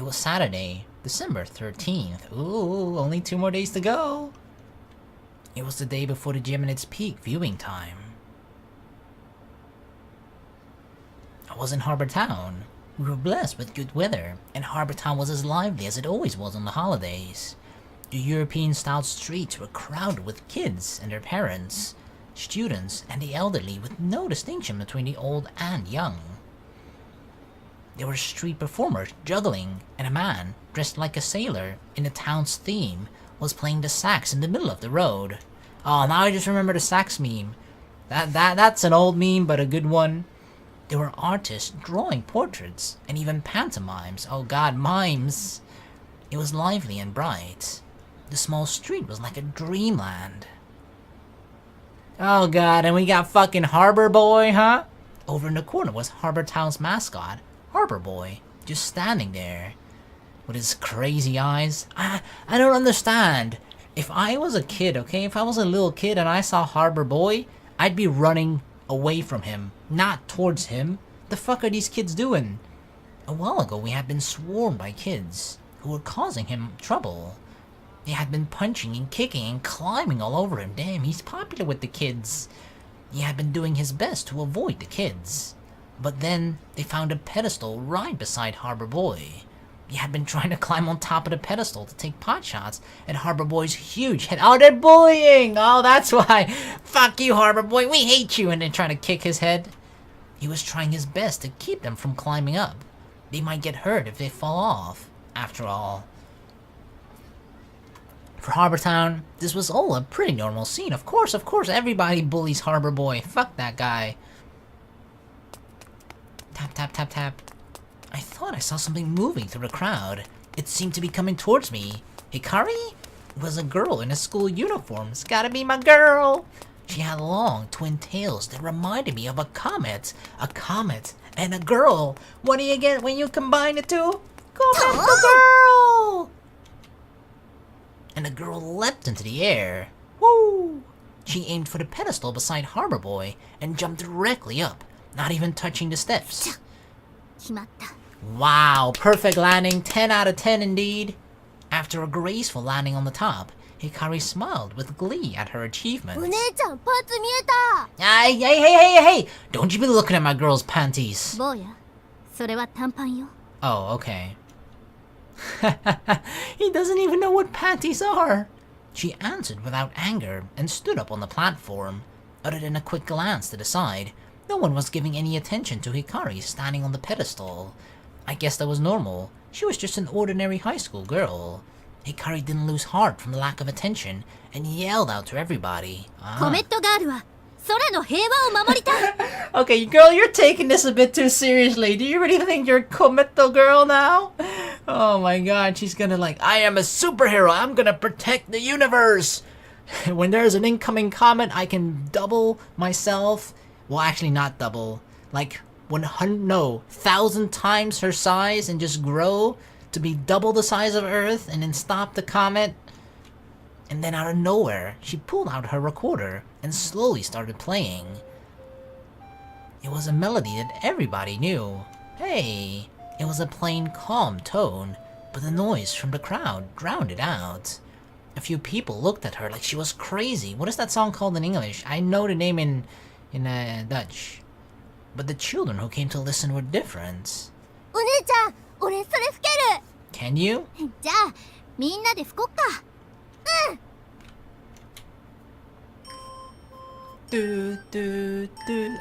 was Saturday, December 13th. Ooh, only 2 more days to go. It was the day before the gym in its peak viewing time. I was in Harbor Town. We were blessed with good weather, and Harbor Town was as lively as it always was on the holidays. The European-style streets were crowded with kids and their parents, students and the elderly, with no distinction between the old and young. There were street performers juggling, and a man, dressed like a sailor in the town's theme, was playing the sax in the middle of the road. Oh, now I just remember the sax meme. That's an old meme, but a good one. There were artists drawing portraits, and even pantomimes. Oh god, mimes! It was lively and bright. The small street was like a dreamland. Oh god, and we got fucking Harbor Boy, huh? Over in the corner was Harbor Town's mascot, Harbor Boy, just standing there with his crazy eyes. I don't understand. If I was a kid, okay, if I was a little kid and I saw Harbor Boy, I'd be running away from him, not towards him. The fuck are these kids doing? A while ago, we had been swarmed by kids who were causing him trouble. They had been punching and kicking and climbing all over him. Damn, he's popular with the kids. He had been doing his best to avoid the kids. But then, they found a pedestal right beside Harbor Boy. He had been trying to climb on top of the pedestal to take pot shots at Harbor Boy's huge head. Oh, they're bullying! Oh, that's why! Fuck you, Harbor Boy, we hate you! And then trying to kick his head. He was trying his best to keep them from climbing up. They might get hurt if they fall off, after all. For Harbor Town, this was all a pretty normal scene. Of course, everybody bullies Harbor Boy. Fuck that guy. Tap, tap, tap, tap. I thought I saw something moving through the crowd. It seemed to be coming towards me. Hikari? It was a girl in a school uniform. It's gotta be my girl. She had long twin tails that reminded me of a comet. A comet and a girl. What do you get when you combine the two? Comet the girl! And the girl leapt into the air. Woo! She aimed for the pedestal beside Harbor Boy and jumped directly up, not even touching the steps. Wow, perfect landing, 10 out of 10 indeed. After a graceful landing on the top, Hikari smiled with glee at her achievement. Hey! Don't you be looking at my girl's panties. Oh, okay. He doesn't even know what panties are. She answered without anger and stood up on the platform. Other than a quick glance to the side, no one was giving any attention to Hikari standing on the pedestal. I guess that was normal. She was just an ordinary high school girl. Hikari didn't lose heart from the lack of attention and yelled out to everybody. Okay, girl, you're taking this a bit too seriously. Do you really think you're a Kometo girl now? Oh my god, she's gonna I am a superhero. I'm gonna protect the universe. When there's an incoming comet, I can double myself. Well, actually not double. 1,000 times her size and just grow to be double the size of Earth and then stop the comet. And then out of nowhere, she pulled out her recorder and slowly started playing. It was a melody that everybody knew. Hey, it was a plain, calm tone, but the noise from the crowd drowned it out. A few people looked at her like she was crazy. What is that song called in English? I know the name in Dutch. But the children who came to listen were different. Can you?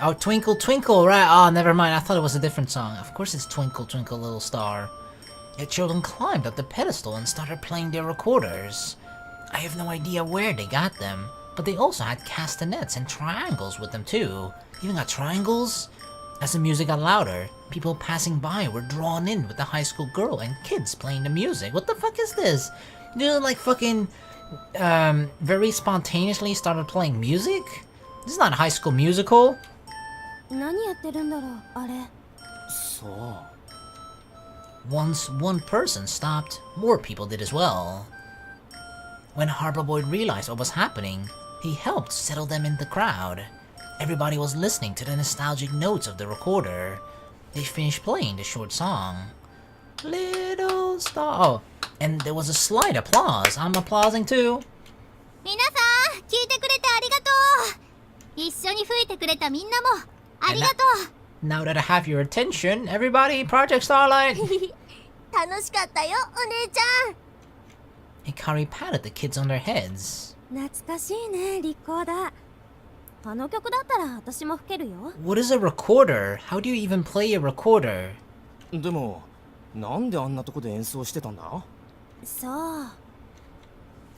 Oh, Twinkle Twinkle, right? Oh, never mind. I thought it was a different song. Of course it's Twinkle Twinkle Little Star. The children climbed up the pedestal and started playing their recorders. I have no idea where they got them, but they also had castanets and triangles with them too. Even got triangles? As the music got louder, people passing by were drawn in with the high school girl and kids playing the music. What the fuck is this? They fucking very spontaneously started playing music? This is not a High School Musical. Once one person stopped, more people did as well. When Harbor Boy realized what was happening, he helped settle them in the crowd. Everybody was listening to the nostalgic notes of the recorder. They finished playing the short song. Little star. Oh, and there was a slight applause. I'm applauding too. 皆さん、聞いてくれてありがとう。一緒に吹いてくれたみんなもありがとう。 Now that I have your attention, everybody, Project Starlight. 楽しかったよ、お姉ちゃん。 Hikari patted the kids on their heads. 懐かしいね、リコーダー。あの曲だったら私も吹けるよ。 What is a recorder? How do you even play a recorder? でも、なんであんなとこで演奏してたんだ？そう。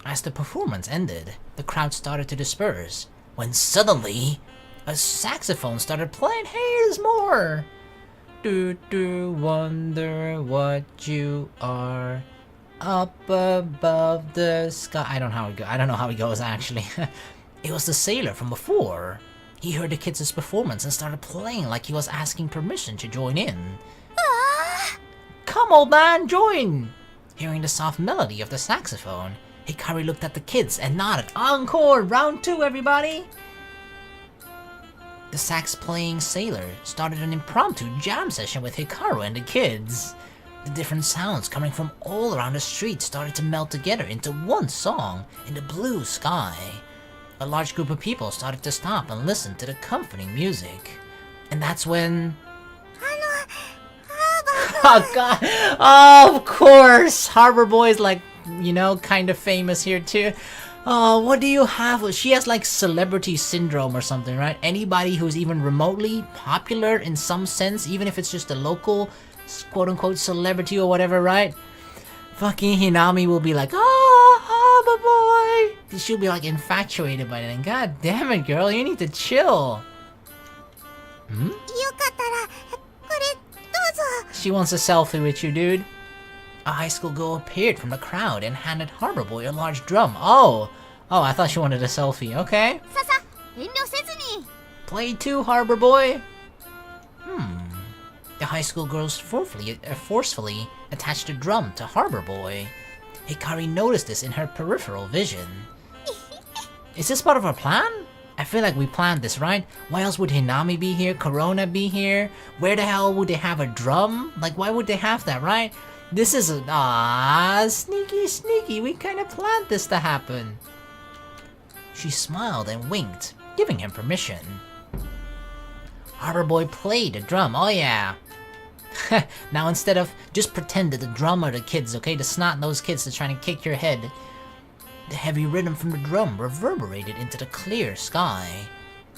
As the performance ended, the crowd started to disperse, when suddenly, a saxophone started playing. Hey, there's more! Do wonder what you are up above the sky. I don't know how it goes actually. It was the sailor from before. He heard the kids' performance and started playing like he was asking permission to join in. Come, old man, join! Hearing the soft melody of the saxophone, Hikari looked at the kids and nodded. Encore! Round 2, everybody! The sax-playing sailor started an impromptu jam session with Hikaru and the kids. The different sounds coming from all around the street started to melt together into one song in the blue sky. A large group of people started to stop and listen to the comforting music. And that's when... Oh god! Oh, of course! Harbor Boy's like, you know, kind of famous here too. Oh, what do you have? She has like celebrity syndrome or something, right? Anybody who's even remotely popular in some sense, even if it's just a local quote-unquote celebrity or whatever, right? Fucking Hinami will be like, oh, Harbor Boy! She'll be like infatuated by it, and god damn it, girl, you need to chill. Hmm? She wants a selfie with you, dude. A high school girl appeared from the crowd and handed Harbor Boy a large drum. Oh, I thought she wanted a selfie. Okay. Play too, Harbor Boy. The high school girls forcefully attached a drum to Harbor Boy. Hikari noticed this in her peripheral vision. Is this part of our plan? I feel like we planned this, right? Why else would Hinami be here? Corona be here? Where the hell would they have a drum? Like, why would they have that, right? This is a... sneaky. We kind of planned this to happen. She smiled and winked, giving him permission. Harbor Boy played the drum, oh yeah. Now instead of just pretend that the drum are the kids, okay? The snot-nosed kids that are trying to kick your head. The heavy rhythm from the drum reverberated into the clear sky.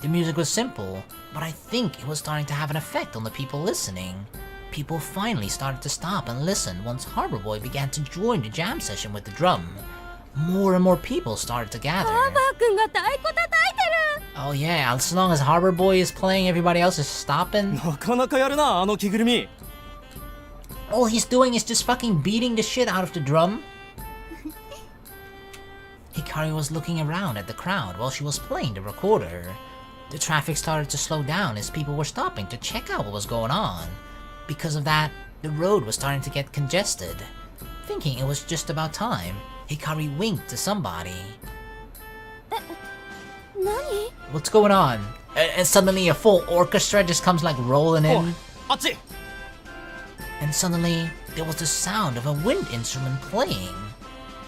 The music was simple, but I think it was starting to have an effect on the people listening. People finally started to stop and listen once Harbor Boy began to join the jam session with the drum. More and more people started to gather. Oh yeah, as long as Harbor Boy is playing, everybody else is stopping. All he's doing is just fucking beating the shit out of the drum. Hikari was looking around at the crowd while she was playing the recorder. The traffic started to slow down as people were stopping to check out what was going on. Because of that, the road was starting to get congested. Thinking it was just about time, Hikari winked to somebody. What's going on? And suddenly a full orchestra just comes like rolling in. And suddenly, there was the sound of a wind instrument playing.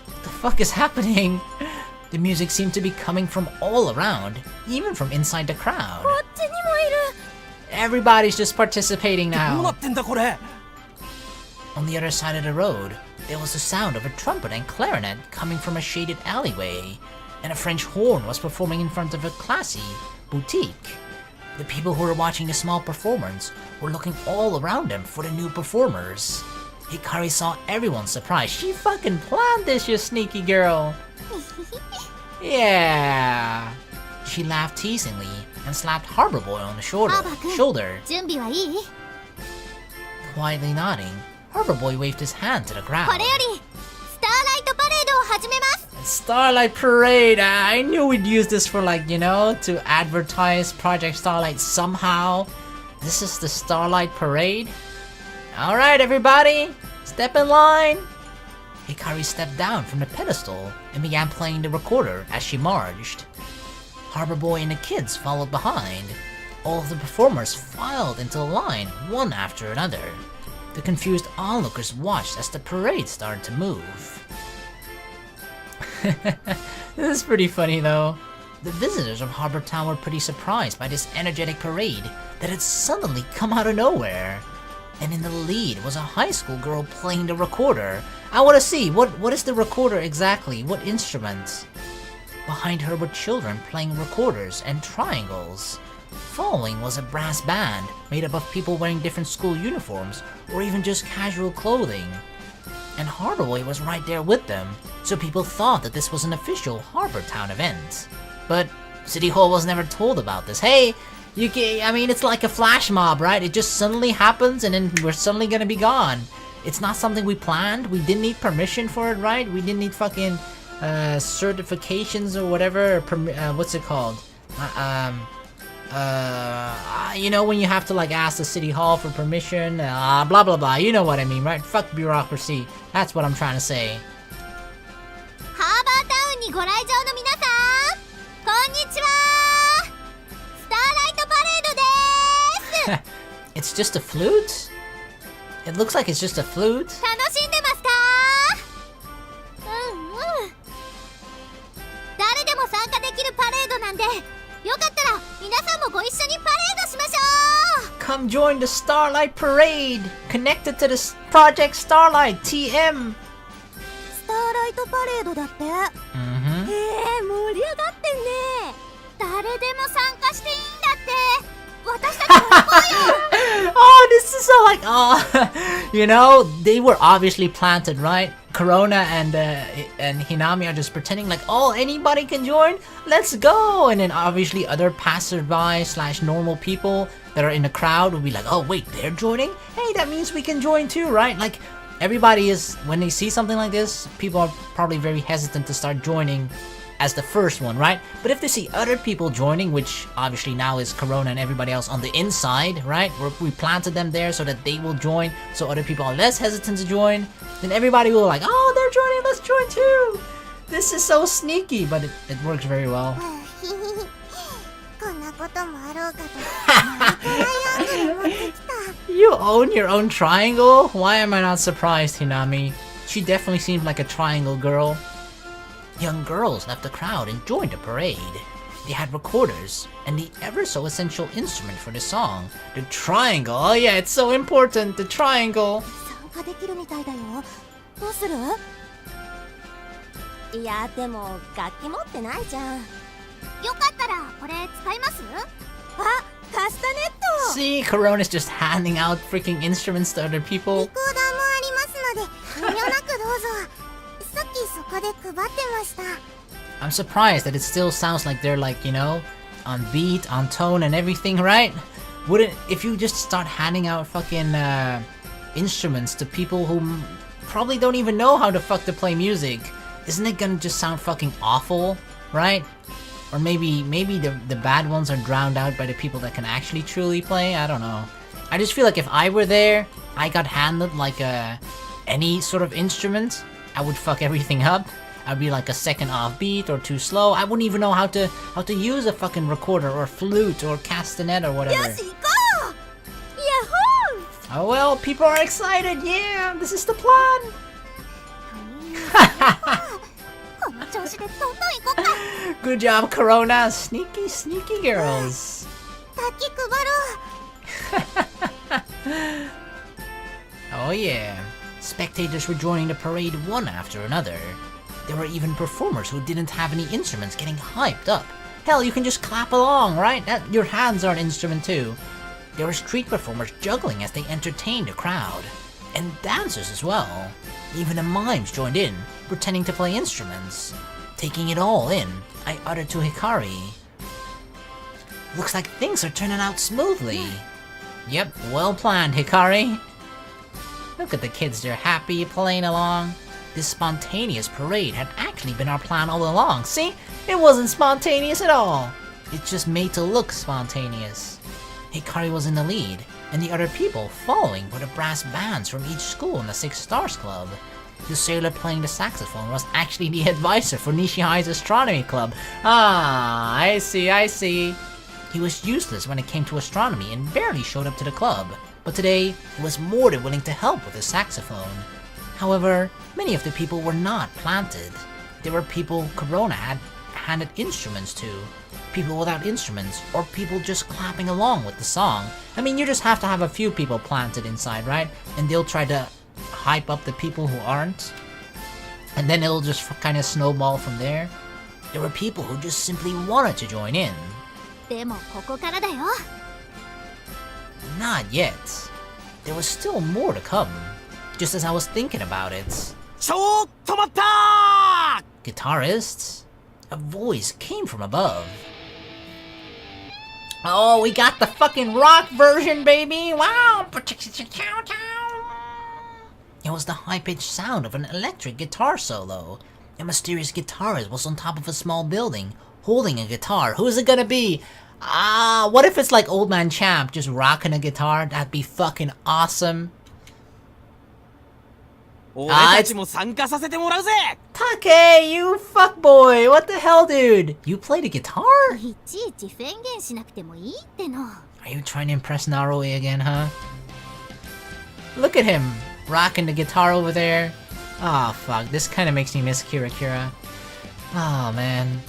What the fuck is happening? The music seemed to be coming from all around, even from inside the crowd. Everybody's just participating now. On the other side of the road, there was the sound of a trumpet and clarinet coming from a shaded alleyway, and a French horn was performing in front of a classy boutique. The people who were watching the small performance were looking all around them for the new performers. Hikari saw everyone surprised. She fucking planned this, you sneaky girl. Yeah. She laughed teasingly and slapped Harbor Boy on the shoulder. Quietly nodding, Harbor Boy waved his hand to the crowd. Starlight Parade! I knew we'd use this for, like, you know, to advertise Project Starlight somehow. This is the Starlight Parade? Alright, everybody! Step in line! Hikari stepped down from the pedestal and began playing the recorder as she marched. Harbor Boy and the kids followed behind. All of the performers filed into line, one after another. The confused onlookers watched as the parade started to move. This is pretty funny though. The visitors of Harbor Town were pretty surprised by this energetic parade that had suddenly come out of nowhere. And in the lead was a high school girl playing the recorder. I want to see, what is the recorder exactly? What instrument? Behind her were children playing recorders and triangles. Following was a brass band made up of people wearing different school uniforms or even just casual clothing. And Harbor Boy was right there with them, so people thought that this was an official Harbor Town event. But City Hall was never told about this. Hey, I mean, it's like a flash mob, right? It just suddenly happens and then we're suddenly gonna be gone. It's not something we planned. We didn't need permission for it, right? We didn't need fucking certifications or whatever. What's it called? You know, when you have to like ask the City Hall for permission, blah blah blah. You know what I mean, right? Fuck bureaucracy. That's what I'm trying to say. ハーバータウンにご来場の皆さん、こんにちは。スターライトパレードです。 It's just a flute? It looks like it's just a flute. 楽しんでますか？うんうん。誰でも参加できるパレードなんで、よかったら皆さんもご一緒にパレードしましょう。 Come join the Starlight Parade, connected to the Project Starlight TM. スターライトパレードだって。Mm-hmm. 盛り上がってんね。誰でも参加していいんだって。私たちも行こうよ。Oh, this is so like, oh, you know, they were obviously planted, right? Corona and Hinami are just pretending like, oh, anybody can join. Let's go. And then obviously other passerby / normal people that are in the crowd will be like, oh, wait, they're joining? Hey, that means we can join too, right? Like, everybody is, when they see something like this, people are probably very hesitant to start joining as the first one, right? But if they see other people joining, which obviously now is Corona and everybody else on the inside, right? We planted them there so that they will join, so other people are less hesitant to join. Then everybody will like, oh, they're joining, let's join too. This is so sneaky, but it works very well. こんなこともあろうかと。トライアングル持ってきた。 You own your own triangle? Why am I not surprised, Hinami? She definitely seems like a triangle girl. Young girls left the crowd and joined the parade. They had recorders and the ever so essential instrument for the song, the triangle. Oh yeah, it's so important, the triangle. 参加できるみたいだよ。どうする？いや、でも楽器持ってないじゃん。よかったらこれ使います？あ、カスタネット。 See, Corona's just handing out freaking instruments to other people. リコーダーもありますので、遠慮なくどうぞ。さっきそこで配ってました。 I'm surprised that it still sounds like they're like, you know, on beat, on tone and everything, right? Wouldn't, if you just start handing out fucking instruments to people who probably don't even know how the fuck to play music, isn't it gonna just sound fucking awful, right? Or maybe the bad ones are drowned out by the people that can actually truly play. I don't know. I just feel like if I were there, I got handed like any sort of instrument, I would fuck everything up. I'd be like a second off beat or too slow. I wouldn't even know how to use a fucking recorder or flute or castanet or whatever. よし行こう。ヤッホー。 Oh well, people are excited. Yeah, this is the plan. この調子でどんどん行こうか。 Good job, Corona. Sneaky, sneaky girls. 滝配ろう。 Oh yeah. Spectators were joining the parade one after another. There were even performers who didn't have any instruments getting hyped up. Hell, you can just clap along, right? Your hands are an instrument too. There were street performers juggling as they entertained the crowd. And dancers as well. Even the mimes joined in, pretending to play instruments. Taking it all in, I uttered to Hikari, looks like things are turning out smoothly. Yep, well planned, Hikari. Look at the kids, they're happy, playing along. This spontaneous parade had actually been our plan all along. See? It wasn't spontaneous at all. It's just made to look spontaneous. Hikari was in the lead, and the other people following were the brass bands from each school in the Six Stars Club. The sailor playing the saxophone was actually the advisor for Nishihai's Astronomy Club. Ah, I see. He was useless when it came to astronomy and barely showed up to the club. but today he was more than willing to help with his saxophone. However, many of the people were not planted. There were people Corona had handed instruments to, people without instruments, or people just clapping along with the song. I mean, you just have to have a few people planted inside, right? And they'll try to hype up the people who aren't. And then it'll just kind of snowball from there. There were people who just simply wanted to join in. でもここからだよ。 Not yet. There was still more to come. Just as I was thinking about it. ちょっと待った Guitarists? A voice came from above. Oh, we got the fucking rock version, baby! Wow! It was the high-pitched sound of an electric guitar solo. A mysterious guitarist was on top of a small building, holding a guitar. Who is it gonna be? What if it's like Old Man Champ just rocking a guitar? That'd be fucking awesome. 俺たちも参加させてもらうぜ Take, you fuckboy! What the hell, dude? You played a guitar? いちいち宣言しなくてもいいっての。 Are you trying to impress Naroe again, huh? Look at him, rocking the guitar over there. Oh fuck, this kinda makes me miss Kira Kira. Oh man.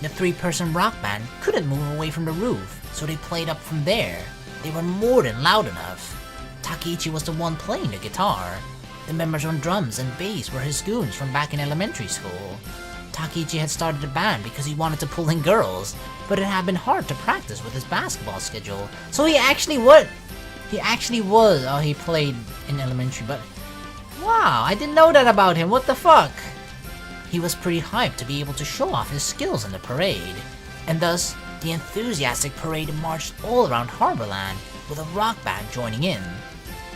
The three-person rock band couldn't move away from the roof, so they played up from there. They were more than loud enough. Takeichi was the one playing the guitar. The members on drums and bass were his goons from back in elementary school. Takeichi had started a band because he wanted to pull in girls, but it had been hard to practice with his basketball schedule. So he actually was. Oh, he played in elementary, but wow, I didn't know that about him. What the fuck? He was pretty hyped to be able to show off his skills in the parade, and thus the enthusiastic parade marched all around Harborland with a rock band joining in.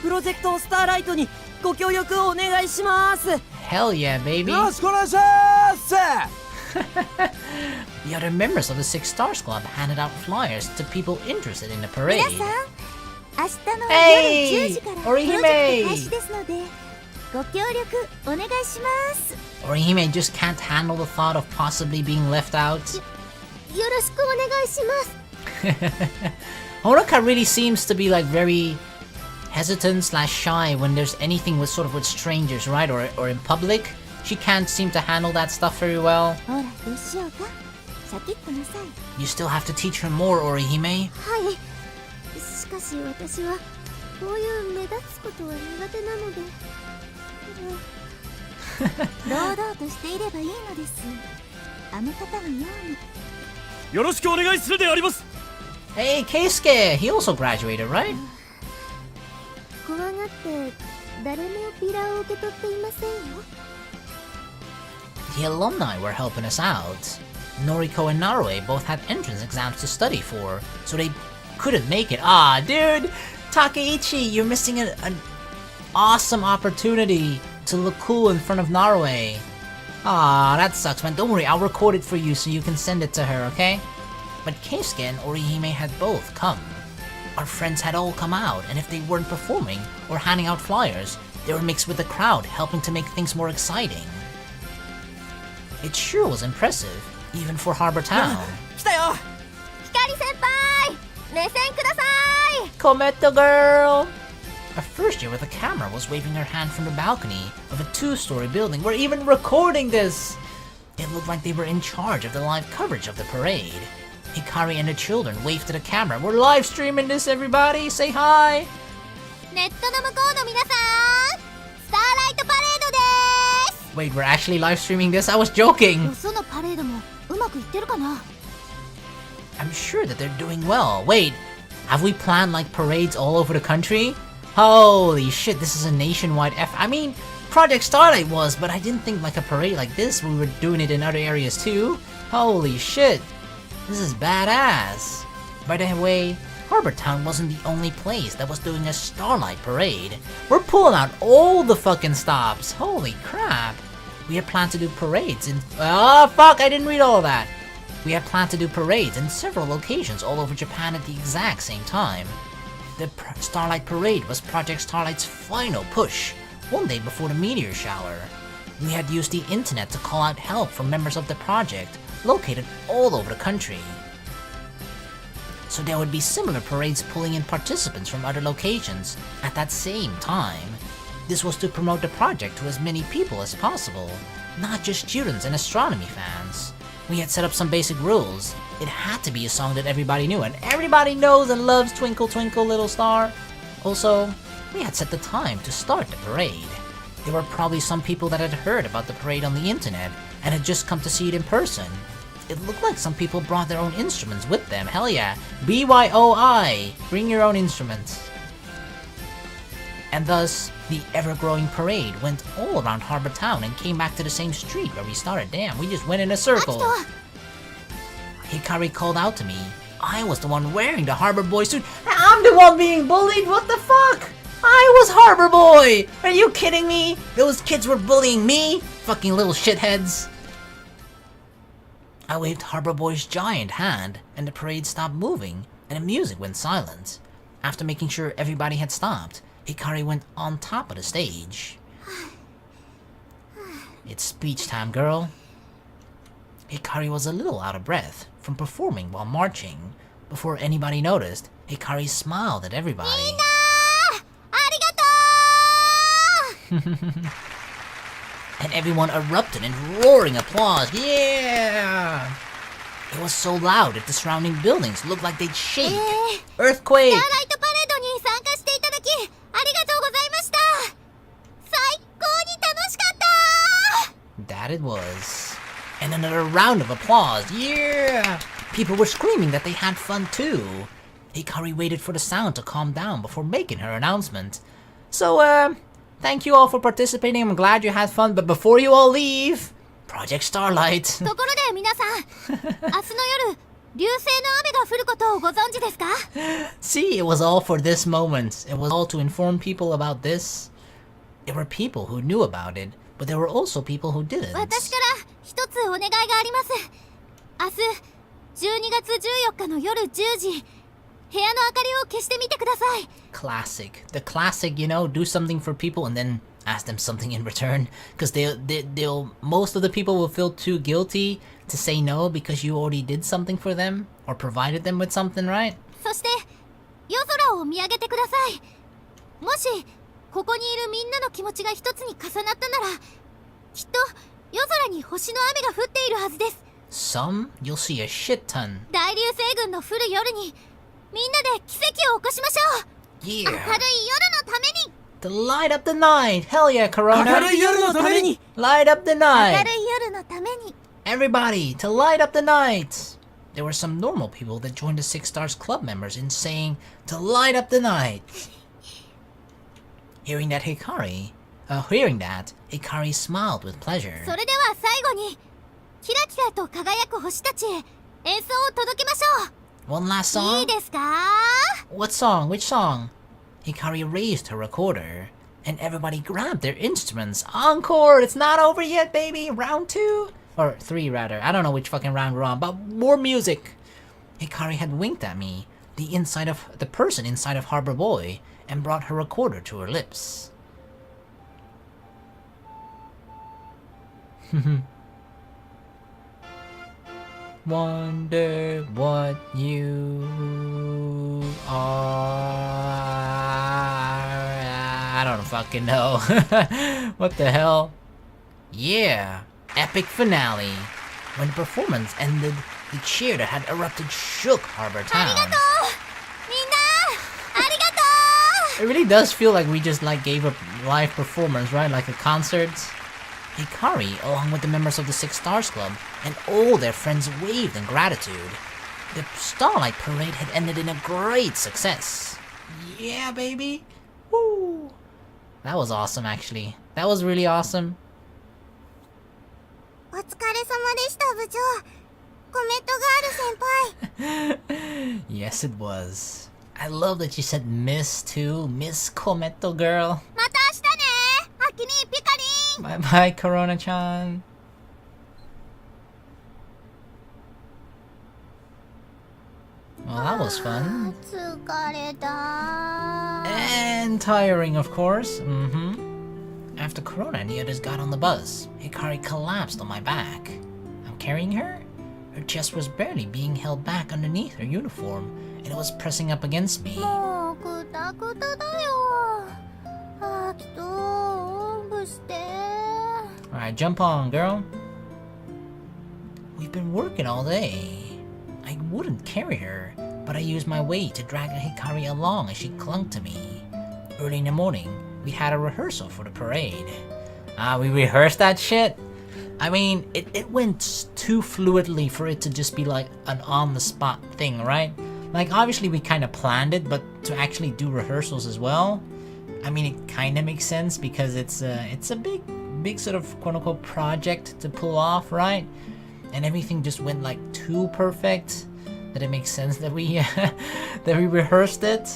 プロジェクトスターライトにご協力をお願いします。 Hell yeah, baby! よろしくお願いします The other members of the Six Stars Club handed out flyers to people interested in the parade. 皆さん、明日の Hey! 夜10時からプ Orihime! ロジェクト開始ですので、ご協力お願いします。 Orihime just can't handle the thought of possibly being left out. よろしくお願いします。 Honoka really seems to be like very hesitant/shy when there's anything with sort of with strangers, right? Or in public. She can't seem to handle that stuff very well. ほら、どうしようか。シャキッとなさい。 You still have to teach her more, Orihime. はい。しかし私はこういう目立つことは苦手なので、堂々としていればいいのです。あの方のように。よろしくお願いするであります Hey, Keisuke! He also graduated, right? 怖がって誰もビラを受け取っていませんよ。 The alumni were helping us out. Noriko and Naroe both had entrance exams to study for, so they couldn't make it. Ah, dude! Takeichi, you're missing an awesome opportunity to look cool in front of Naroe. Ah, that sucks, man. Don't worry, I'll record it for you so you can send it to her, okay? But Keisuke and Orihime had both come. Our friends had all come out, and if they weren't performing or handing out flyers, they were mixed with the crowd, helping to make things more exciting. It sure was impressive, even for Harbor Town. 来たよ光先輩、目線ください。 Kometo girl! A first year with a camera was waving her hand from the balcony of a 2-story building. We're even recording this! It looked like they were in charge of the live coverage of the parade. Hikari and the children waved to the camera. We're live streaming this, everybody! Say hi! ネットの向こうの皆さん、スターライトパレードです。 Wait, we're actually live streaming this? I was joking! そのパレードもうまくいってるかな。 I'm sure that they're doing well. Wait, have we planned like parades all over the country? Holy shit, this is a nationwide I mean, Project Starlight was, but I didn't think like a parade like this, we were doing it in other areas too. Holy shit, this is badass. By the way, Harbor Town wasn't the only place that was doing a Starlight parade. We're pulling out all the fucking stops. Holy crap. We had planned to do parades in... Oh fuck, I didn't read all that. We had planned to do parades in several locations all over Japan at the exact same time. The Starlight Parade was Project Starlight's final push, one day before the meteor shower. We had used the internet to call out help from members of the project, located all over the country. so there would be similar parades pulling in participants from other locations at that same time. This was to promote the project to as many people as possible, not just students and astronomy fans. We had set up some basic rules. It had to be a song that everybody knew, and everybody knows and loves Twinkle Twinkle Little Star. Also, we had set the time to start the parade. There were probably some people that had heard about the parade on the internet and had just come to see it in person. It looked like some people brought their own instruments with them. Hell yeah, BYOI, bring your own instruments. And thus, the ever-growing parade went all around Harbor Town and came back to the same street where we started. Damn, we just went in a circle. Hikari called out to me. I was the one wearing the Harbor Boy suit. I'm the one being bullied? What the fuck? I was Harbor Boy! Are you kidding me? Those kids were bullying me? Fucking little shitheads. I waved Harbor Boy's giant hand, and the parade stopped moving, and the music went silent. After making sure everybody had stopped, Hikari went on top of the stage. It's speech time, girl. Hikari was a little out of breath from performing while marching. Before anybody noticed, Hikari smiled at everybody. And everyone erupted in roaring applause. Yeah! It was so loud that the surrounding buildings looked like they'd shake. Earthquake! That it was. And another round of applause. Yeah! People were screaming that they had fun too. Hikari waited for the sound to calm down before making her announcement. So, thank you all for participating. I'm glad you had fun, but before you all leave, Project Starlight. See, it was all for this moment. It was all to inform people about this. There were people who knew about it, but there were also people who didn't. Classic. The classic, you know, do something for people and then ask them something in return. Because they'll most of the people will feel too guilty to say no because you already did something for them or provided them with something, right? Some, you'll see a shit ton. Yeah. To light up the night. Hell yeah, Corona. Light up the night. Everybody, to light up the night. There were some normal people that joined the Six Stars Club members in saying to light up the night. Hearing that, Hikari smiled with pleasure. One last song? What song? Which song? Hikari raised her recorder, and everybody grabbed their instruments. Encore! It's not over yet, baby! Round 2? Or 3, rather. I don't know which fucking round we're on, but more music! Hikari had winked at me, the person inside of Harbor Boy, and brought her recorder to her lips. Wonder what you are. I don't fucking know. What the hell? Yeah, epic finale. When the performance ended, the cheer that had erupted shook Harbor Town. It really does feel like we just gave a live performance, right? Like a concert. Hikari, along with the members of the Six Stars Club, and all their friends waved in gratitude. The Starlight Parade had ended in a great success. Yeah, baby! Woo! That was awesome, actually. That was really awesome. Yes, it was. I love that you said Miss too. Miss Kometo girl. Bye bye, Corona-chan. Well, that was fun. And tiring, of course. After Corona and the others got on the bus, Hikari collapsed on my back. I'm carrying her? Her chest was barely being held back underneath her uniform, and it was pressing up against me. もうくたくただよ。あきとおんぶして。 Alright, jump on, girl. We've been working all day. I wouldn't carry her, but I used my weight to drag Hikari along as she clung to me. Early in the morning, we had a rehearsal for the parade. We rehearsed that shit? I mean, it went too fluidly for it to just be like an on-the-spot thing, right? Like, obviously we kind of planned it, but to actually do rehearsals as well, I mean, it kind of makes sense because it's a big sort of quote-unquote project to pull off, right? And everything just went like too perfect that it makes sense that we that we rehearsed it.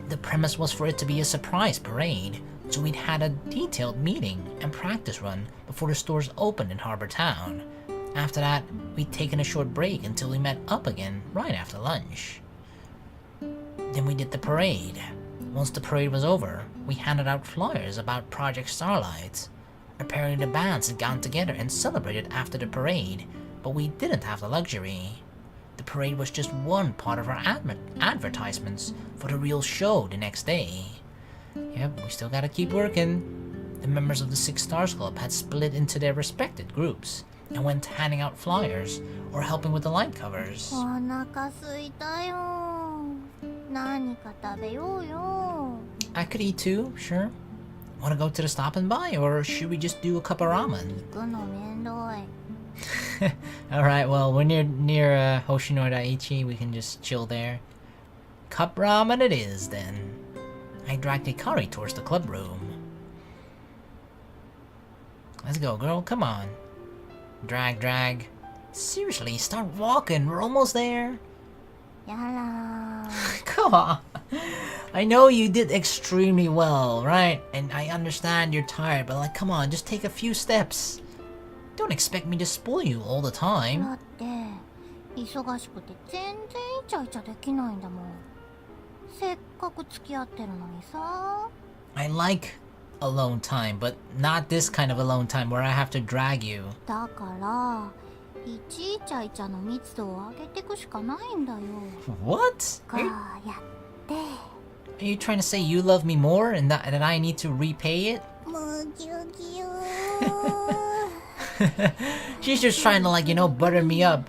The premise was for it to be a surprise parade, so we'd had a detailed meeting and practice run before the stores opened in Harbor Town. After that, we'd taken a short break until we met up again right after lunch. Then we did the parade. Once the parade was over, we handed out flyers about Project Starlight. Apparently the bands had gotten together and celebrated after the parade, but we didn't have the luxury. The parade was just one part of our advertisements for the real show the next day. Yep, we still gotta keep working. The members of the Six Stars Club had split into their respected groups and went handing out flyers or helping with the light covers. お腹すいたよ。何か食べようよ。 I could eat too, sure. Wanna go to the stop and buy, or should we just do a cup of ramen? 行くのめんどい。 Alright, well, we're near Hoshinoi Daiichi, we can just chill there. Cup ramen it is, then. I dragged Hikari towards the club room. Let's go, girl, come on. Drag. Seriously, start walking, we're almost there. やらー。 Come on. I know you did extremely well, right? And I understand you're tired, but like, come on, just take a few steps. Don't expect me to spoil you all the だ time. って忙しくて全然イチャイチャできないんだもん。せっかく付き合ってるのにさ。 I like alone time, but not this kind of alone time where I have to drag you. だからいちいちゃいちゃの密度を上げてくしかないんだよ。 What? こうやって。 Are you trying to say you love me more and that I need to repay it? むぎゅぎゅー。 She's just trying to, like, you know, butter me up.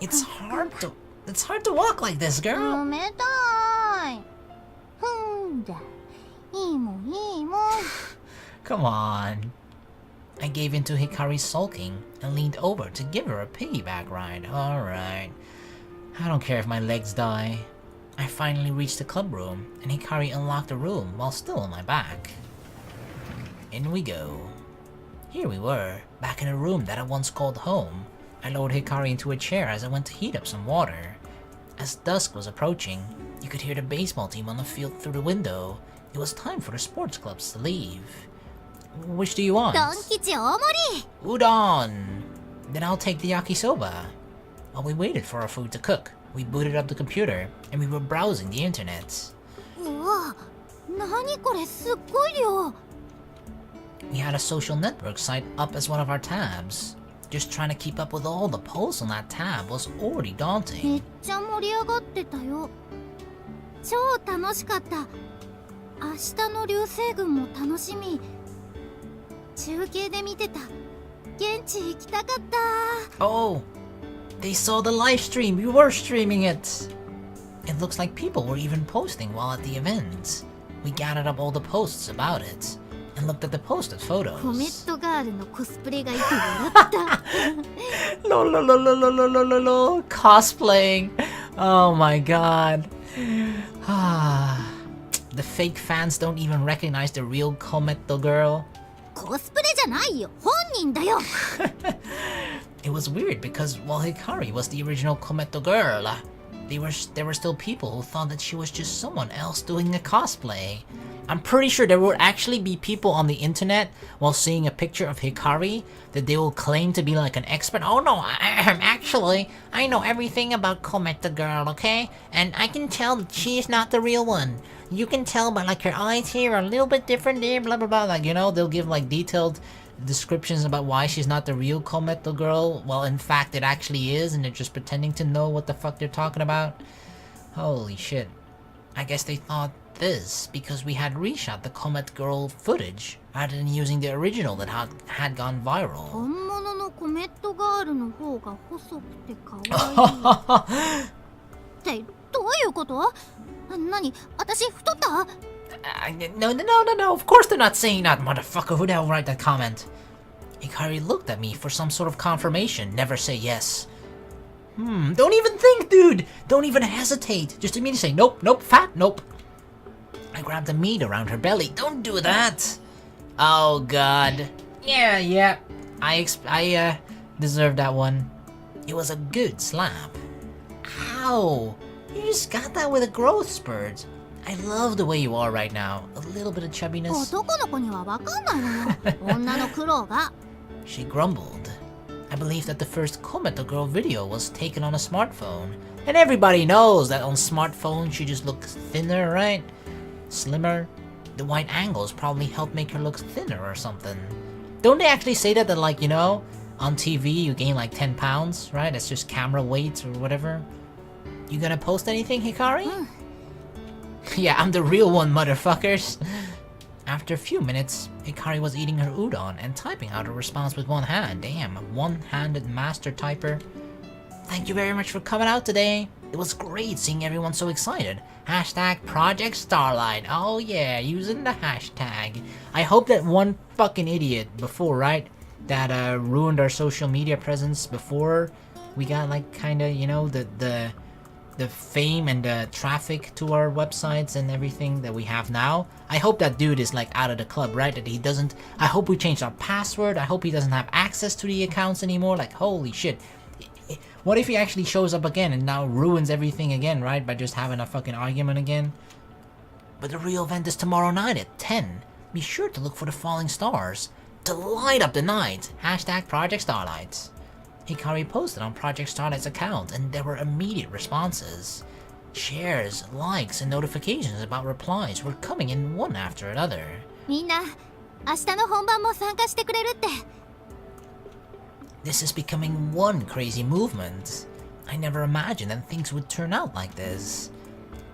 It's hard to walk like this, girl. 冷たい。ふんだ。いいもんいいもん。 Come on. I gave in to Hikari's sulking and leaned over to give her a piggyback ride. Alright. I don't care if my legs die. I finally reached the club room, and Hikari unlocked the room while still on my back. In we go. Here we were, back in a room that I once called home. I lowered Hikari into a chair as I went to heat up some water. As dusk was approaching, you could hear the baseball team on the field through the window. It was time for the sports clubs to leave. Which do you want? ドン吉大盛り。 Udon! Then I'll take the yakisoba. While we waited for our food to cook, we booted up the computer and we were browsing the internet. うわ、何これすっごい量。 We had a social network site up as one of our tabs. Just trying to keep up with all the posts on that tab was already め daunting. っちゃ盛り上がってたよ。超楽しかった。明日の流星群も楽しみ。中継で見てた。現地行きたかった。 Oh! They saw the live stream! We were streaming it! It looks like people were even posting while at the event. We gathered up all the posts about it and looked at the posted コメ photos. ットガールのコスプレがいて笑った。 Lol, cosplaying. Oh my god. The fake fans don't even recognize the real Kometo girl. コスプレじゃないよ。本人だよ。 It was weird because while Hikari was the original Kometo girl, there were still people who thought that she was just someone else doing a cosplay. I'm pretty sure there will actually be people on the internet while seeing a picture of Hikari that they will claim to be like an expert. Oh no, actually, I know everything about Kometa girl, okay? And I can tell that she's not the real one. You can tell by like her eyes here are a little bit different there, blah blah blah. Like, you know, they'll give like detailed descriptions about why she's not the real Kometo girl. Well, in fact, it actually is, and they're just pretending to know what the fuck they're talking about. Holy shit. I guess they thought this because we had reshot the Comet girl footage rather than using the original that had gone viral. 本物のコメットガールの方が細くて可愛いってどういうこと？何？私太った？ No, of course they're not saying that, motherfucker. Who the hell wrote that comment? Hikari looked at me for some sort of confirmation. Never say yes. Don't even think, dude! Don't even hesitate. Just immediately say, nope, fat, nope. I grabbed the meat around her belly. Don't do that! Oh, God. Yeah. I deserved that one. It was a good slap. Ow! You just got that with a growth spurt. I love the way you are right now. A little bit of chubbiness. 男の子には分かんないのよ。女の苦労が。She grumbled. I believe that the first Kometo girl video was taken on a smartphone. And everybody knows that on smartphones she just looks thinner, right? Slimmer. The wide angles probably help make her look thinner or something. Don't they actually say that like, you know, on TV you gain like 10 pounds, right? That's just camera weight or whatever. You gonna post anything, Hikari? Yeah, I'm the real one, motherfuckers. After a few minutes, Hikari was eating her udon and typing out a response with one hand. Damn, a one-handed master typer. Thank you very much for coming out today. It was great seeing everyone so excited. Hashtag Project Starlight. Oh yeah, using the hashtag. I hope that one fucking idiot before, right? That ruined our social media presence before we got like kinda, you know, the fame and the traffic to our websites and everything that we have now. I hope that dude is like out of the club, right? That he doesn't. I hope we changed our password. I hope he doesn't have access to the accounts anymore. Like, holy shit. What if he actually shows up again and now ruins everything again, right? By just having a fucking argument again? But the real event is tomorrow night at 10. Be sure to look for the falling stars to light up the night. Hashtag Project Starlight. Hikari posted on Project Starlight's account, and there were immediate responses. Shares, likes, and notifications about replies were coming in one after another. みんな、明日の本番も参加してくれるって。This is becoming one crazy movement. I never imagined that things would turn out like this.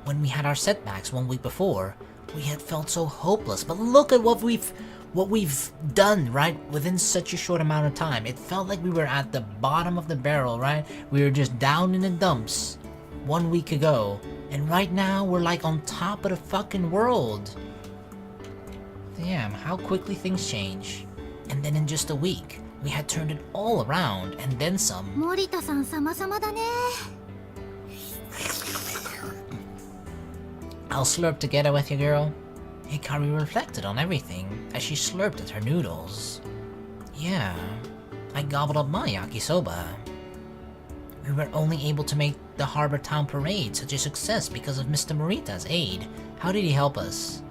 When we had our setbacks 1 week before, we had felt so hopeless, but look at what we've done, right? Within such a short amount of time. It felt like we were at the bottom of the barrel, right? We were just down in the dumps 1 week ago, and right now we're like on top of the fucking world. Damn, how quickly things change. And then in just a week, we had turned it all around and then some. 森田さん様々だね。I'll slurp together with you, girl. Hikari reflected on everything as she slurped at her noodles. Yeah, I gobbled up my yakisoba. We were only able to make the Harbor Town Parade such a success because of Mr. Morita's aid. How did he help us?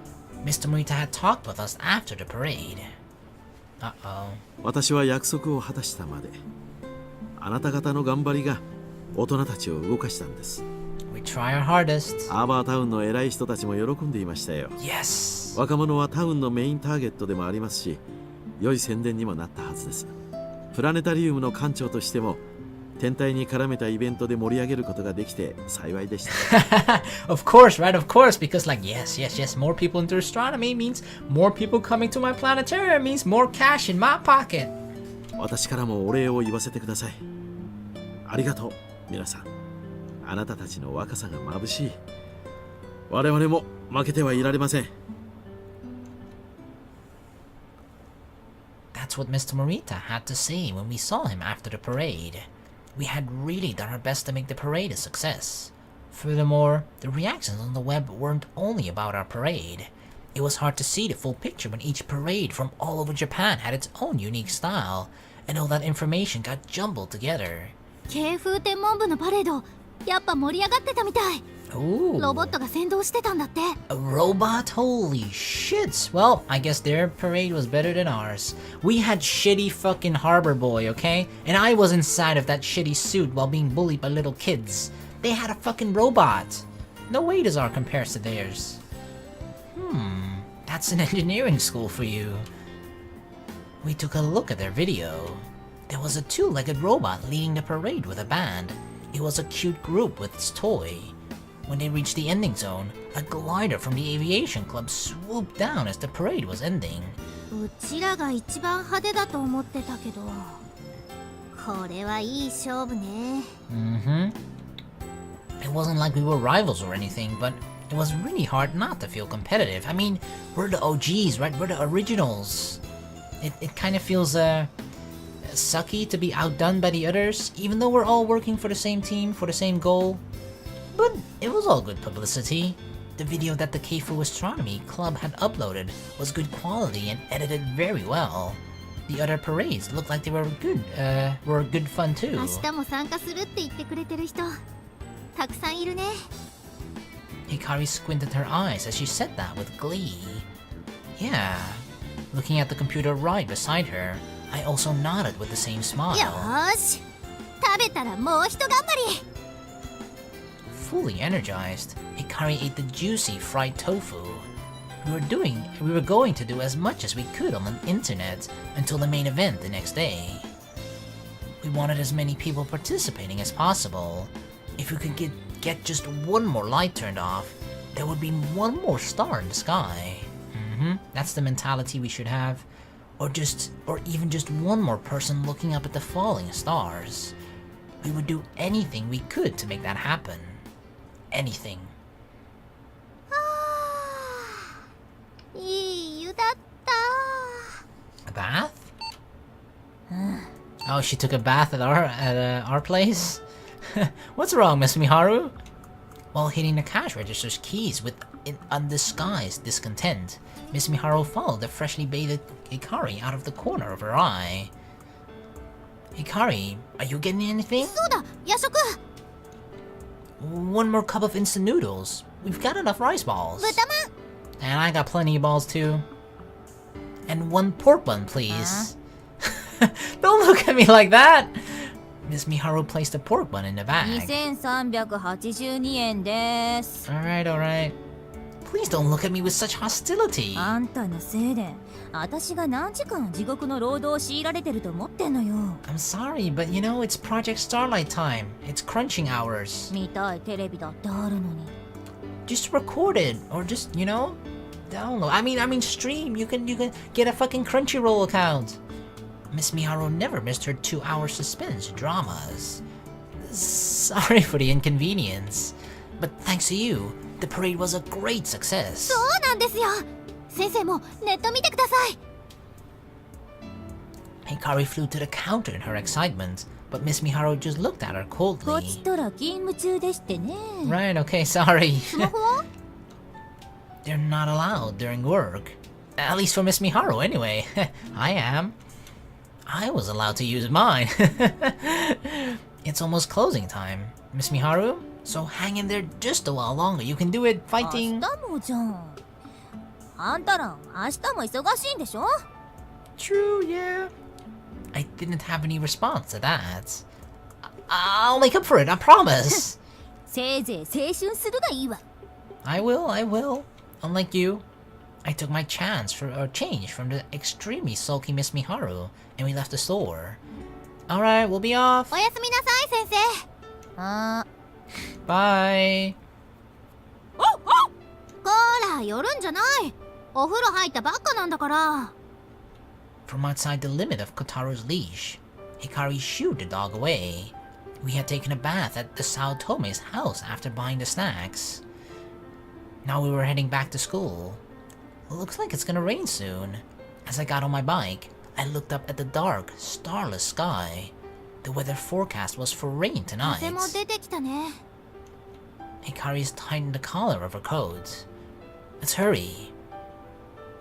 Mr. Morita had talked with us after the parade. Uh-oh. 私は約束を果たしたまで。あなた方の頑張りが大人たちを動かしたんです。We try our hardest. ハーバータウンの偉い人たちも喜んでいましたよ。Yes. 若者はタウンのメインターゲットでもありますし、良い宣伝にもなったはずです。プラネタリウムの館長としても、天体に絡めたイベントで盛り上げることができて幸いでした。Of course, right? Of course, because like yes, more people into astronomy means more people coming to my planetarium means more cash in my pocket. 私からもお礼を言わせてください。ありがとう、皆さん。あなたたちの若さが眩しい。我々も負けてはいられません。That's what Mr. Morita had to say when we saw him after the parade. We had really done our best to make the parade a success. Furthermore, the reactions on the web weren't only about our parade. It was hard to see the full picture when each parade from all over Japan had its own unique style, and all that information got jumbled together. 京風天文部のパレード、やっぱ盛り上がってたみたい。Ooh. ロボットが先導してたんだって。A robot? Holy shit. Well, I guess their parade was better than ours. We had shitty fucking harbor boy, okay? And I was inside of that shitty suit while being bullied by little kids. They had a fucking robot. No way does our compares to theirs. That's an engineering school for you. We took a look at their video. There was a two-legged robot leading the parade with a band. It was a cute group with its toy. When they reached the ending zone, a glider from the aviation club swooped down as the parade was ending. うちらが一番派手だと思ってたけど、これはいい勝負ね。It wasn't like we were rivals or anything, but it was really hard not to feel competitive. I mean, we're the OGs, right? We're the originals. It kind of feels sucky to be outdone by the others, even though we're all working for the same team, for the same goal. But it was all good publicity. The video that the Keifu Astronomy Club had uploaded was good quality and edited very well. The other parades looked like they were good fun too. 明日も参加するって言ってくれてる人、たくさんいるね。Hikari squinted her eyes as she said that with glee. Yeah. Looking at the computer right beside her, I also nodded with the same smile. よーし、食べたらもうひと頑張り。Fully energized, Hikari ate the juicy fried tofu. We were going to do as much as we could on the internet until the main event the next day. We wanted as many people participating as possible. If we could get just one more light turned off, there would be one more star in the sky. That's the mentality we should have. Or even just one more person looking up at the falling stars. We would do anything we could to make that happen. Anything. いい湯だった。 A bath? Oh, she took a bath at our place? What's wrong, Miss Miharu? While hitting the cash register's keys with undisguised discontent, Miss Miharu followed the freshly bathed Hikari out of the corner of her eye. Hikari, are you getting anything? そうだ、夜食。 One more cup of instant noodles. We've got enough rice balls. 豚まん。 And I got plenty of balls too. And one pork bun, please. Don't look at me like that! Miss Miharu placed the pork bun in the bag. 2382円です。 Alright, alright. Please don't look at me with such hostility. あんたのせいで、私が何時間地獄の労働を強いられてると思ってんのよ。I'm sorry, but you know, it's Project Starlight time. It's crunching hours. 見たいテレビだってあるのに。 Just record it, or just, you know, download. I mean, stream. You can get a fucking Crunchyroll account. Miss Miharu never missed her 2-hour suspense dramas. Sorry for the inconvenience, but thanks to you, the parade was a great success. そうなんですよ。先生もネット見てください。 Hikari flew to the counter in her excitement, but Miss Miharu just looked at her こっ coldly. ちとら勤務中でしてね。 Right, okay, sorry. スマホは？ They're not allowed during work. At least for Miss Miharu, anyway. I am. I was allowed to use mine. It's almost closing time. Miss Miharu, so hang in there just a while longer. You can do it 明 fighting. 日もじゃん。あんたら明日も忙しいんでしょ？ True, yeah. I didn't have any response to that. I'll make up for it, I promise. せいぜい青春するがいいわ。 I will. Unlike you, I took my change from the extremely sulky Miss Miharu, and we left the store. Alright, we'll be off. おやすみなさい、先生。あ Bye. こら、寄るんじゃない。お風呂入ったばっかなんだから。 From outside the limit of Kotaro's leash, Hikari shooed the dog away. We had taken a bath at the Sao Tome's house after buying the snacks. Now we were heading back to school. Looks like it's gonna rain soon. As I got on my bike, I looked up at the dark, starless sky. The weather forecast was for rain tonight. 風も出てきたね。 Hikari's tightened the collar of her coat. Let's hurry.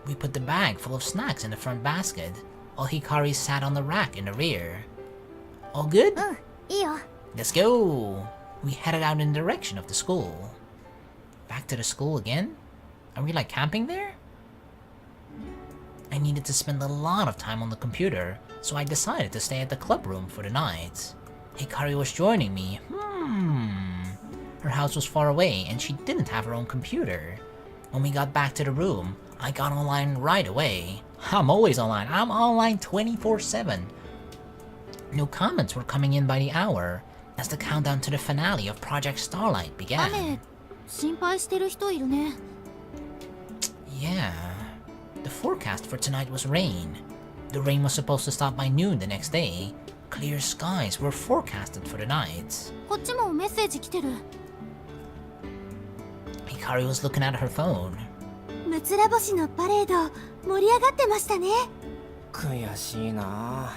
We put the bag full of snacks in the front basket, while Hikari sat on the rack in the rear. All good? うん、いいよ。 Let's go! We headed out in the direction of the school. Back to the school again? Are we like camping there? I needed to spend a lot of time on the computer, so I decided to stay at the club room for the night. Hikari was joining me. Her house was far away and she didn't have her own computer. When we got back to the room, I got online right away. I'm always online. I'm online 24/7. New comments were coming in by the hour as the countdown to the finale of Project Starlight 雨 began. 心配してる人いるね。 Yeah. The forecast for tonight was rain. The rain was supposed to stop by noon the next day. Clear skies were forecasted for the night. こっちもメッセージ来てる。 Hikari was looking at her phone. むつら星のパレード盛り上がってましたね。悔しいな。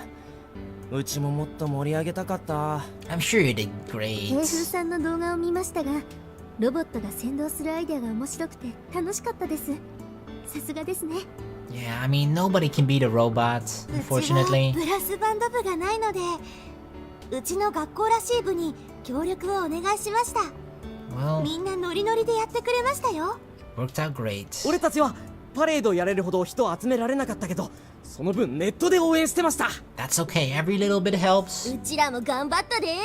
うちももっと盛り上げたかった。 I'm sure you did great. 平風さんの動画を見ましたが、ロボットが先導するアイデアが面白くて楽しかったです。さすがですね。 Yeah, I mean, nobody can beat a robot, うちは unfortunately. ブラスバンド部がないので、うちの学校らしい部に協力をお願いしました。 Well, みんなノリノリでやってくれましたよ。 worked out great. 俺たちはパレードやれるほど人を集められなかったけど、その分ネットで応援してました。 That's okay, every little bit helps. うちらも頑張ったで。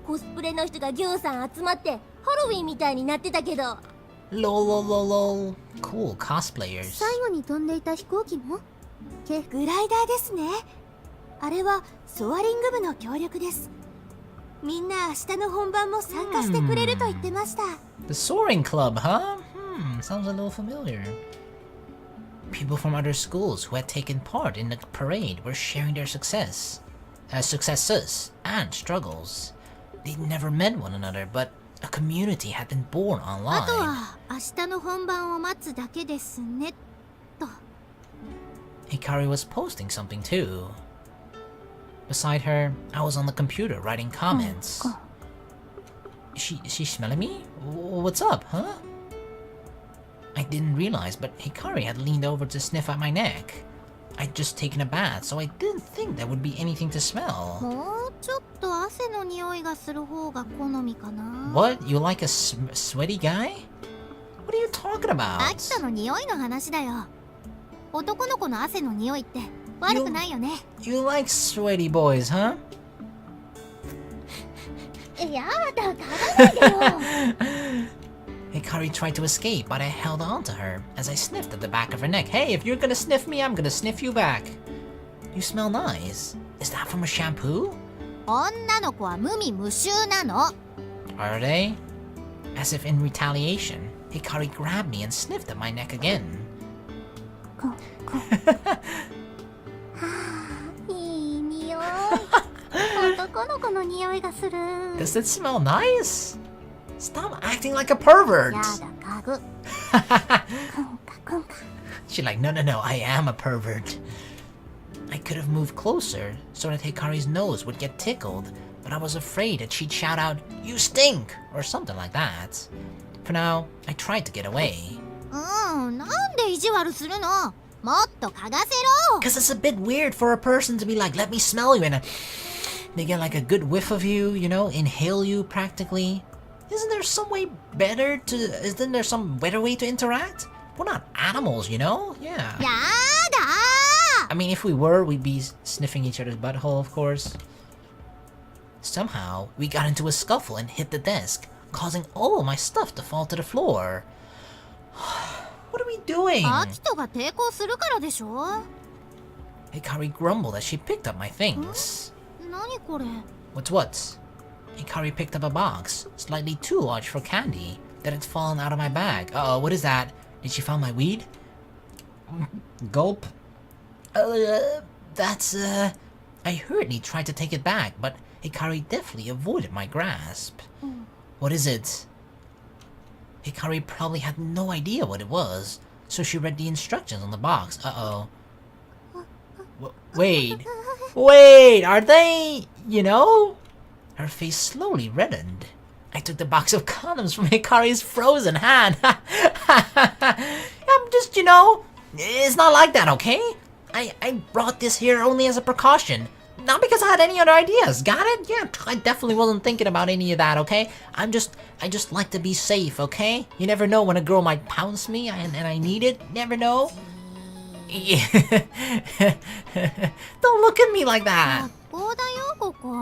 コスプレの人がぎょうさん集まってハロウィンみたいになってたけど。 Lol. Cool cosplayers. 最後に飛んでいた飛行機もグライダーですね。あれはソアリング部の協力です。みんな明日の本番も参加してくれると言ってました。 The soaring club, huh? Sounds a little familiar. People from other schools who had taken part in the parade were sharing their successes and struggles. They'd never met one another, but a community had been born あと online. は明日の本番を待つだけですねと。 Hikari was posting something too. Beside her, I was on the computer writing comments. She smelling me? What's up, huh? I didn't realize, but Hikari had leaned over to sniff at my neck. I'd just taken a bath, so I didn't think there would be anything to smell. もうちょっと汗の匂いがする方が好みかな。 What? You like a sweaty guy? What are you talking 秋 about? 田の匂いの話だよ。男の子の汗の匂いって悪くないよね。 You like sweaty boys, huh? やだ、食べないでよ。 Hikari tried to escape, but I held on to her as I sniffed at the back of her neck. Hey, if you're gonna sniff me, I'm gonna sniff you back. You smell nice. Is that from a shampoo? 女の子は無味無臭なの。 Are they? As if in retaliation, Hikari grabbed me and sniffed at my neck again. いい匂い。男の子の匂いがする。 Does it smell nice? Stop acting like a pervert. やだ、かぐ。 She's like, no, I am a pervert. I could have moved closer so that Hikari's nose would get tickled, but I was afraid that she'd shout out, "You stink!" or something like that. For now, I tried to get away. なんで意地悪するの？もっと嗅がせろ。 Because it's a bit weird for a person to be like, let me smell you, and they get like a good whiff of you, you know, inhale you practically. Isn't there some better way to interact? We're not animals, you know? Yeah. やだ I mean, if we were, we'd be sniffing each other's butthole, of course. Somehow, we got into a scuffle and hit the desk, causing all of my stuff to fall to the floor. What are we doing? アキトが抵抗するからでしょ。 Hikari grumbled as she picked up my things. 何これ？ What's what? Hikari picked up a box, slightly too large for candy, that had fallen out of my bag. Uh-oh, what is that? Did she find my weed? Gulp. I hurriedly tried to take it back, but Hikari deftly avoided my grasp. What is it? Hikari probably had no idea what it was, so she read the instructions on the box. Uh-oh. Wait, are they, you know? Her face slowly reddened. I took the box of condoms from Hikari's frozen hand. I'm just, you know, it's not like that, okay? I brought this here only as a precaution. Not because I had any other ideas. Got it? Yeah, I definitely wasn't thinking about any of that, okay? I just like to be safe, okay? You never know when a girl might pounce me and I need it. Never know. Don't look at me like that. 学校だよ、ここ。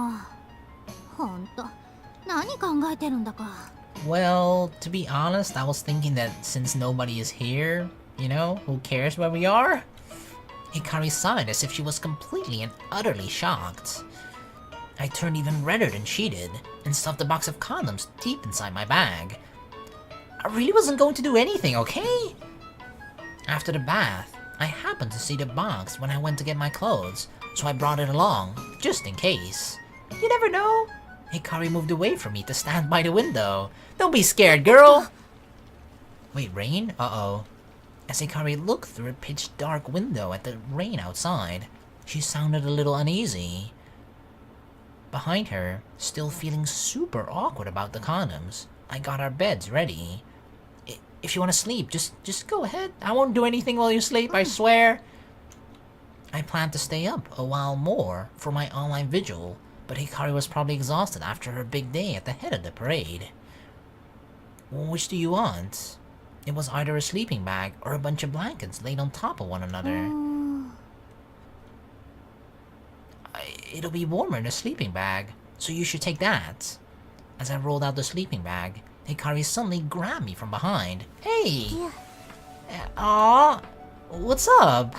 ほんと、何考えてるんだか。Well, to be honest, I was thinking that since nobody is here, you know, who cares where we are? Hikari sighed as if she was completely and utterly shocked. I turned even redder than she did, and stuffed a box of condoms deep inside my bag. I really wasn't going to do anything, okay? After the bath, I happened to see the box when I went to get my clothes, so I brought it along, just in case. You never know. Hikari moved away from me to stand by the window. Don't be scared, girl! Wait, rain? Uh-oh. As Hikari looked through a pitch-dark window at the rain outside, she sounded a little uneasy. Behind her, still feeling super awkward about the condoms, I got our beds ready. If you want to sleep, just go ahead. I won't do anything while you sleep, I swear. I planned to stay up a while more for my online vigil, but Hikari was probably exhausted after her big day at the head of the parade. Which do you want? It was either a sleeping bag or a bunch of blankets laid on top of one another. It'll be warmer in a sleeping bag, so you should take that. As I rolled out the sleeping bag, Hikari suddenly grabbed me from behind. Hey! Aww! What's up?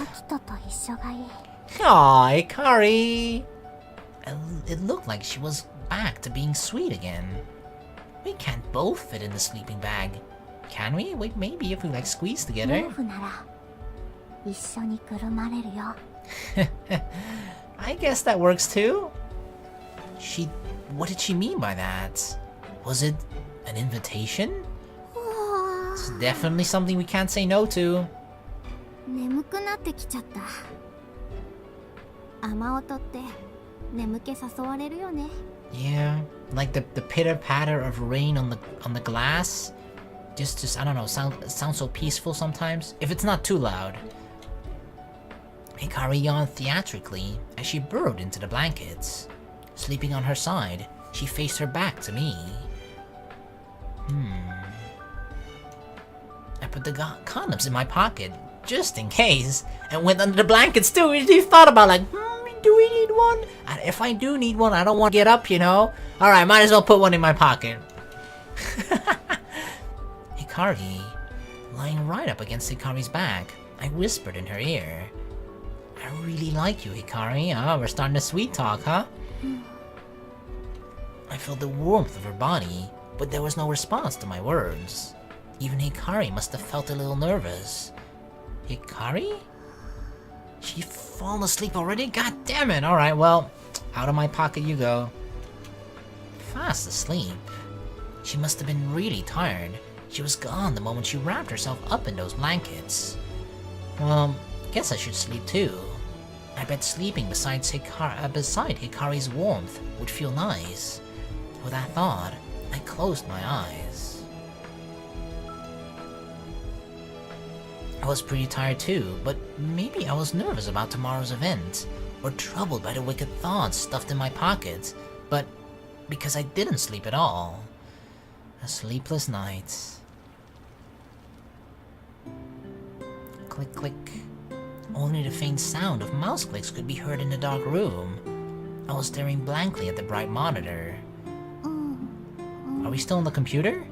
Aw, Hikari! It looked like she was back to being sweet again. We can't both fit in the sleeping bag, can we? Wait, maybe if we like squeeze together. I guess that works too. What did she mean by that? Was it an invitation? It's definitely something we can't say no to. 眠くなってきちゃった。雨音って眠気誘われるよね。 Yeah, like the pitter patter of rain on the glass. Just I don't know, sounds so peaceful sometimes if it's not too loud. Hikari yawned theatrically as she burrowed into the blankets. Sleeping on her side, she faced her back to me. I put the condoms in my pocket, just in case, and went under the blankets too. You thought about like, do we need one? And if I do need one, I don't want to get up, you know? Alright, might as well put one in my pocket. Hikari, lying right up against Hikari's back, I whispered in her ear. I really like you, Hikari. We're starting to sweet talk, huh? I felt the warmth of her body, but there was no response to my words. Even Hikari must have felt a little nervous. Hikari? She'd fallen asleep already? God damn it! Alright, well, out of my pocket you go. Fast asleep. She must have been really tired. She was gone the moment she wrapped herself up in those blankets. Well, guess I should sleep too. I bet sleeping beside Hikari's warmth would feel nice. With that thought, I closed my eyes. I was pretty tired too, but maybe I was nervous about tomorrow's event, or troubled by the wicked thoughts stuffed in my pockets, but because I didn't sleep at all. A sleepless night. Click, click. Only the faint sound of mouse clicks could be heard in the dark room. I was staring blankly at the bright monitor. Are we still on the computer?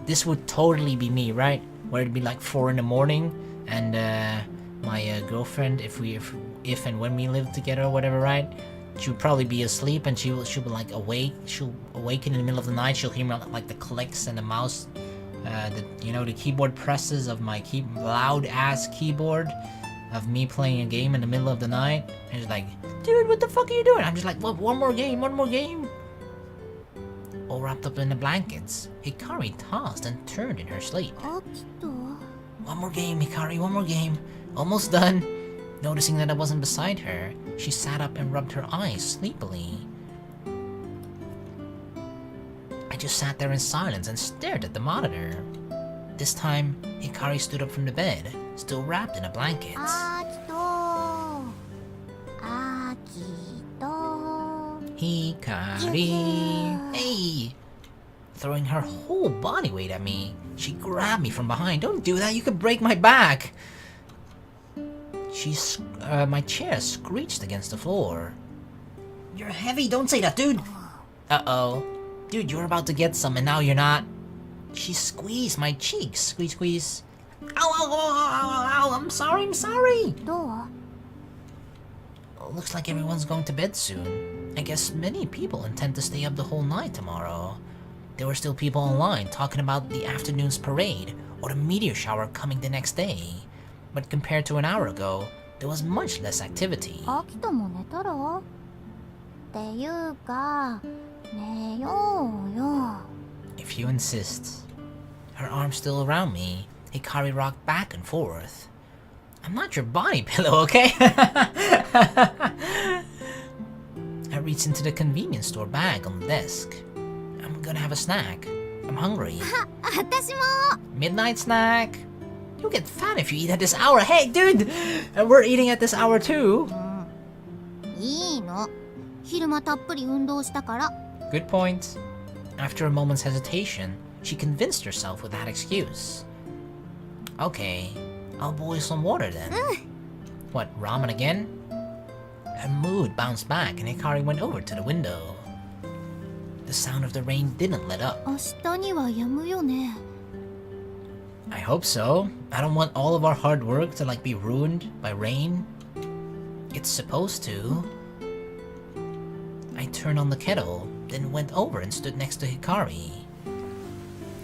This would totally be me, right? Where it'd be like 4 in the morning, and my girlfriend, if and when we live together or whatever, right? She would probably be asleep, and she'll be like awake. She'll awaken in the middle of the night. She'll hear like the clicks and the mouse, the keyboard presses of my loud ass keyboard of me playing a game in the middle of the night. And she's like, dude, what the fuck are you doing? I'm just like, what? One more game. All wrapped up in the blankets, Hikari tossed and turned in her sleep. One more game, Hikari, one more game. Almost done. Noticing that I wasn't beside her, she sat up and rubbed her eyes sleepily. I just sat there in silence and stared at the monitor. This time, Hikari stood up from the bed, still wrapped in a blanket. Hikari! Hey! Throwing her whole body weight at me, she grabbed me from behind. Don't do that, you could break my back! My chair screeched against the floor. You're heavy, don't say that, dude! Uh-oh. Dude, you were about to get some and now you're not. She squeezed my cheeks. Squeeze, squeeze. Ow, ow, ow, ow, ow, I'm sorry, I'm sorry. どう？ Looks like everyone's going to bed soon. I guess many people intend to stay up the whole night tomorrow. There were still people online talking about the afternoon's parade or the meteor shower coming the next day. But compared to an hour ago, there was much less activity. アキトも寝たら？っていうか、寝ようよ。 If you insist. Her arm still around me, Hikari rocked back and forth. I'm not your body pillow, okay? I reached into the convenience store bag on the desk. I'm gonna have a snack. I'm hungry. 私も。 Midnight snack. You'll get fat if you eat at this hour. Hey, dude! We're eating at this hour too. いいの。昼間たっぷり運動したから。 Good point. After a moment's hesitation, she convinced herself with that excuse. Okay, I'll boil some water then. What, ramen again? Her mood bounced back and Hikari went over to the window. The sound of the rain didn't let up. 明日には止むよね。 I hope so. I don't want all of our hard work to be ruined by rain. It's supposed to. I turned on the kettle, then went over and stood next to Hikari.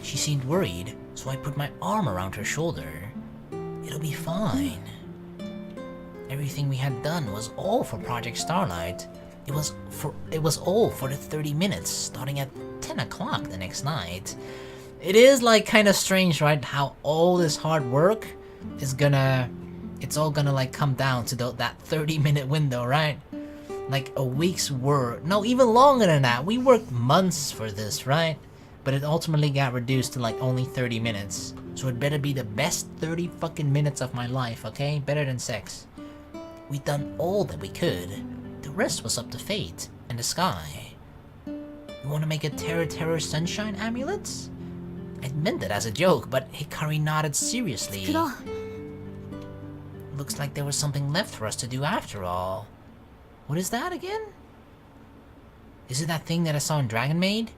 She seemed worried, so I put my arm around her shoulder. It'll be fine. Everything we had done was all for Project Starlight. It was all for the 30 minutes, starting at 10 o'clock the next night. It is kind of strange, right? How all this hard work is it's all gonna come down to that 30-minute window, right? Like a week's work. No, even longer than that. We worked months for this, right? But it ultimately got reduced to only 30 minutes. So it better be the best 30 fucking minutes of my life, okay? Better than sex. We'd done all that we could. The rest was up to fate and the sky. You wanna make a Terror Sunshine amulet? I meant it as a joke, but Hikari nodded seriously. 作ろう。 Looks like there was something left for us to do after all. What is that again? Is it that thing that I saw in Dragon Maid?